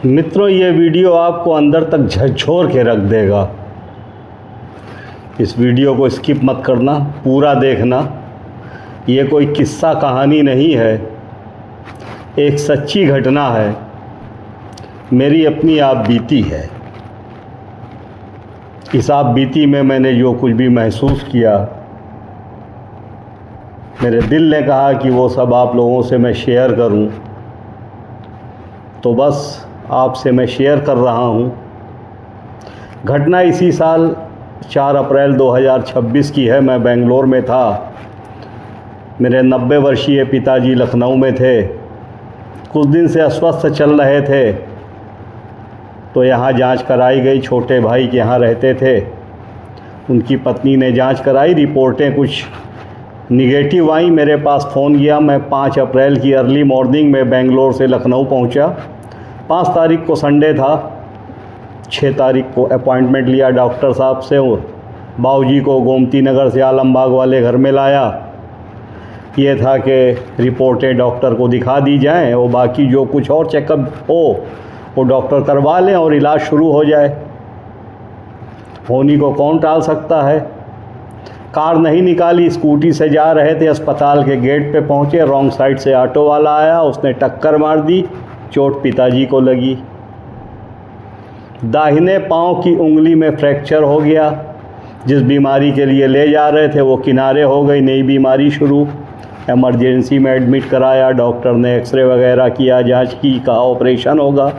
मित्रों, ये वीडियो आपको अंदर तक झकझोर के रख देगा। इस वीडियो को स्किप मत करना, पूरा देखना। ये कोई किस्सा कहानी नहीं है, एक सच्ची घटना है, मेरी अपनी आप बीती है। इस आप बीती में मैंने जो कुछ भी महसूस किया, मेरे दिल ने कहा कि वो सब आप लोगों से मैं शेयर करूं, तो बस आपसे मैं शेयर कर रहा हूं। घटना इसी साल 4 अप्रैल 2026 की है। मैं बेंगलोर में था। मेरे 90 वर्षीय पिताजी लखनऊ में थे। कुछ दिन से अस्वस्थ चल रहे थे, तो यहाँ जांच कराई गई। छोटे भाई के यहाँ रहते थे। उनकी पत्नी ने जांच कराई, रिपोर्टें कुछ निगेटिव आई। मेरे पास फ़ोन किया। मैं 5 अप्रैल की अर्ली मॉर्निंग में बेंगलोर से लखनऊ पहुँचा। 5 तारीख को संडे था। 6 तारीख को अपॉइंटमेंट लिया डॉक्टर साहब से और बाबूजी को गोमती नगर से आलमबाग वाले घर में लाया। ये था कि रिपोर्टें डॉक्टर को दिखा दी जाएं और बाकी जो कुछ और चेकअप हो वो डॉक्टर करवा लें और इलाज शुरू हो जाए। होनी को कौन टाल सकता है। कार नहीं निकाली, स्कूटी से जा रहे थे। अस्पताल के गेट पे पहुँचे, रॉन्ग साइड से ऑटो वाला आया, उसने टक्कर मार दी। चोट पिताजी को लगी। दाहिने पांव की उंगली में फ्रैक्चर हो गया। जिस बीमारी के लिए ले जा रहे थे वो किनारे हो गई, नई बीमारी शुरू। इमरजेंसी में एडमिट कराया। डॉक्टर ने एक्सरे वगैरह किया, जांच की, कहा ऑपरेशन होगा।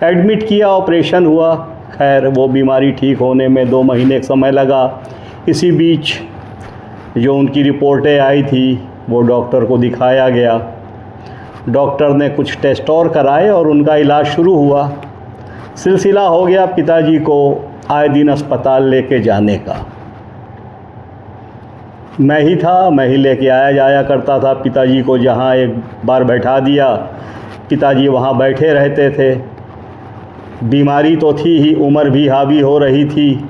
एडमिट किया, ऑपरेशन हुआ। खैर, वो बीमारी ठीक होने में 2 महीने का समय लगा। इसी बीच जो उनकी रिपोर्टें आई थी वो डॉक्टर को दिखाया गया। डॉक्टर ने कुछ टेस्ट और कराए और उनका इलाज शुरू हुआ। सिलसिला हो गया पिताजी को आए दिन अस्पताल लेके जाने का। मैं ही था, मैं ही लेके आया जाया करता था पिताजी को। जहाँ एक बार बैठा दिया, पिताजी वहाँ बैठे रहते थे। बीमारी तो थी ही, उम्र भी हावी हो रही थी।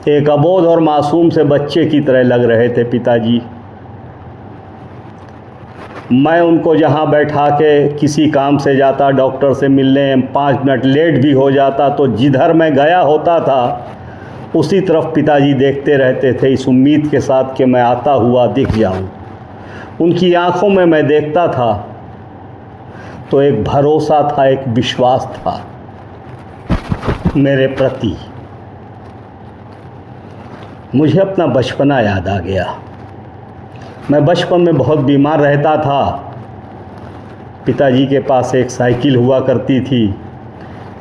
एक अबोध और मासूम से बच्चे की तरह लग रहे थे पिताजी। मैं उनको जहाँ बैठा के किसी काम से जाता, डॉक्टर से मिलने 5 मिनट लेट भी हो जाता, तो जिधर मैं गया होता था उसी तरफ पिताजी देखते रहते थे, इस उम्मीद के साथ कि मैं आता हुआ दिख जाऊं। उनकी आंखों में मैं देखता था तो एक भरोसा था, एक विश्वास था मेरे प्रति। मुझे अपना बचपना याद आ गया। मैं बचपन में बहुत बीमार रहता था। पिताजी के पास एक साइकिल हुआ करती थी।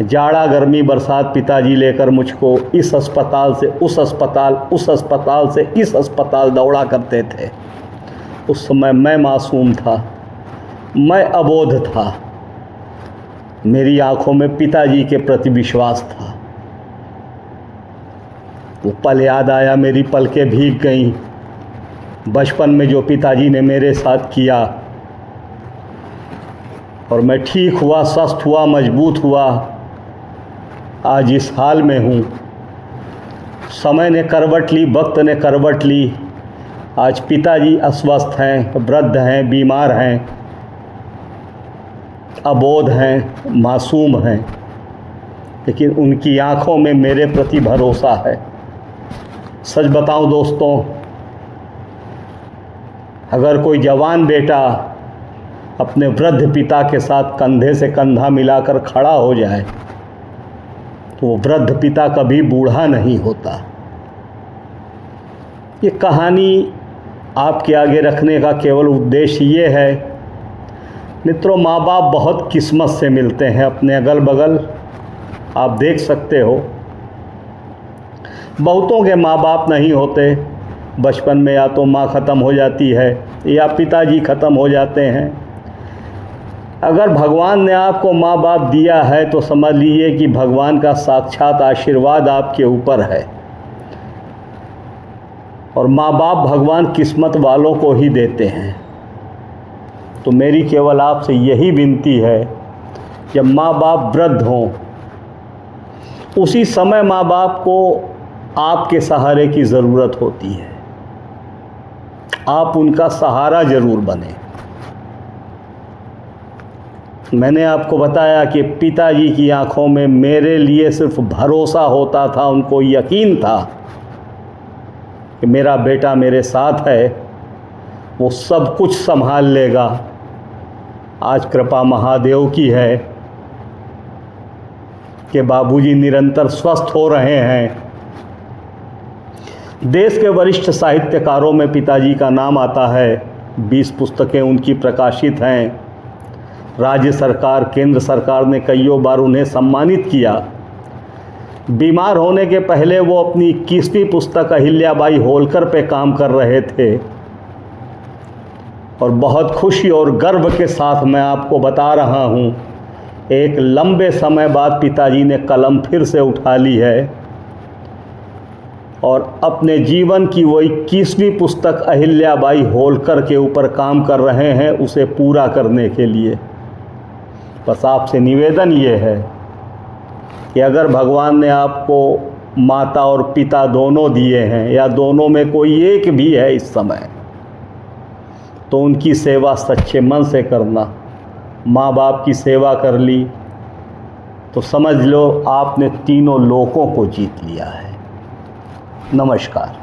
जाड़ा गर्मी बरसात पिताजी लेकर मुझको इस अस्पताल से उस अस्पताल, उस अस्पताल से इस अस्पताल दौड़ा करते थे। उस समय मैं मासूम था, मैं अबोध था। मेरी आंखों में पिताजी के प्रति विश्वास था। वो पल याद आया, मेरी पलकें भीग गईं। बचपन में जो पिताजी ने मेरे साथ किया, और मैं ठीक हुआ, स्वस्थ हुआ, मजबूत हुआ। आज इस हाल में हूँ। समय ने करवट ली, वक्त ने करवट ली। आज पिताजी अस्वस्थ हैं, वृद्ध हैं, बीमार हैं, अबोध हैं, मासूम हैं, लेकिन उनकी आंखों में मेरे प्रति भरोसा है। सच बताऊं दोस्तों, अगर कोई जवान बेटा अपने वृद्ध पिता के साथ कंधे से कंधा मिलाकर खड़ा हो जाए तो वो वृद्ध पिता कभी बूढ़ा नहीं होता। ये कहानी आपके आगे रखने का केवल उद्देश्य ये है, मित्रों, माँ बाप बहुत किस्मत से मिलते हैं अपने अगल बगल। आप देख सकते हो, बहुतों के माँ बाप नहीं होते। बचपन में या तो माँ ख़त्म हो जाती है या पिताजी ख़त्म हो जाते हैं। अगर भगवान ने आपको माँ बाप दिया है तो समझ लीजिए कि भगवान का साक्षात आशीर्वाद आपके ऊपर है। और माँ बाप भगवान किस्मत वालों को ही देते हैं। तो मेरी केवल आपसे यही विनती है, जब माँ बाप वृद्ध हों उसी समय माँ बाप को आपके सहारे की ज़रूरत होती है। आप उनका सहारा ज़रूर बने। मैंने आपको बताया कि पिताजी की आंखों में मेरे लिए सिर्फ भरोसा होता था, उनको यकीन था कि मेरा बेटा मेरे साथ है, वो सब कुछ संभाल लेगा। आज कृपा महादेव की है कि बाबूजी निरंतर स्वस्थ हो रहे हैं। देश के वरिष्ठ साहित्यकारों में पिताजी का नाम आता है। 20 पुस्तकें उनकी प्रकाशित हैं। राज्य सरकार, केंद्र सरकार ने कईयों बार उन्हें सम्मानित किया। बीमार होने के पहले वो अपनी 21वीं पुस्तक अहिल्याबाई होलकर पे काम कर रहे थे और बहुत खुशी और गर्व के साथ मैं आपको बता रहा हूँ, एक लंबे समय बाद पिताजी ने कलम फिर से उठा ली है और अपने जीवन की वो 21वीं पुस्तक अहिल्याबाई होलकर के ऊपर काम कर रहे हैं, उसे पूरा करने के लिए। बस आपसे निवेदन ये है कि अगर भगवान ने आपको माता और पिता दोनों दिए हैं या दोनों में कोई एक भी है इस समय, तो उनकी सेवा सच्चे मन से करना। माँ बाप की सेवा कर ली तो समझ लो आपने तीनों लोकों को जीत लिया है। नमस्कार।